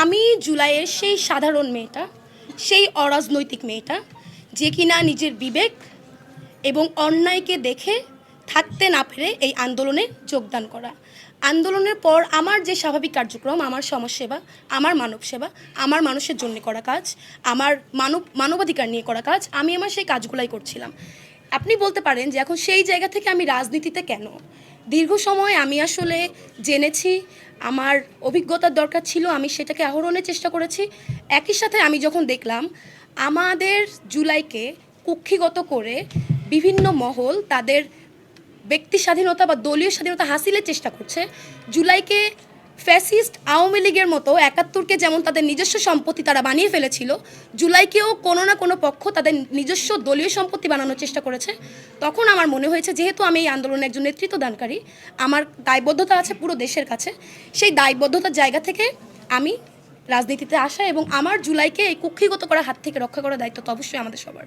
আমি জুলাইয়ের সেই সাধারণ মেয়েটা, সেই অরাজনৈতিক মেয়েটা যে কিনা নিজের বিবেক এবং অন্যায়কে দেখে থাকতে না পেরে এই আন্দোলনে যোগদান করা। আন্দোলনের পর আমার যে স্বাভাবিক কার্যক্রম, আমার সমাজসেবা, আমার মানব সেবা, আমার মানুষের জন্য করা কাজ, আমার মানবাধিকার নিয়ে করা কাজ, আমি আমার সেই কাজগুলাই করছিলাম। আপনি বলতে পারেন যে এখন সেই জায়গা থেকে আমি রাজনীতিতে কেন? দীর্ঘ সময় আমি আসলে জেনেছি, আমার অভিজ্ঞতার দরকার ছিল, আমি সেটাকে আহরণের চেষ্টা করেছি। একই সাথে আমি যখন দেখলাম আমাদের জুলাইকে কুক্ষিগত করে বিভিন্ন মহল তাদের ব্যক্তি স্বাধীনতা বা দলীয় স্বাধীনতা হাসিলের চেষ্টা করছে, জুলাইকে ফ্যাসিস্ট আওয়ামী লীগের মতো ৭১কে যেমন তাদের নিজস্ব সম্পত্তি তারা বানিয়ে ফেলেছিল, জুলাইকেও কোনো না কোনো পক্ষ তাদের নিজস্ব দলীয় সম্পত্তি বানানোর চেষ্টা করেছে। তখন আমার মনে হয়েছে যেহেতু আমি এই আন্দোলনের একজন নেতৃত্ব দানকারী, আমার দায়বদ্ধতা আছে পুরো দেশের কাছে, সেই দায়বদ্ধতার জায়গা থেকে আমি রাজনীতিতে আসা এবং আমার জুলাইকে এই কুক্ষিগত করার হাত থেকে রক্ষা করার দায়িত্ব তো অবশ্যই আমাদের সবার।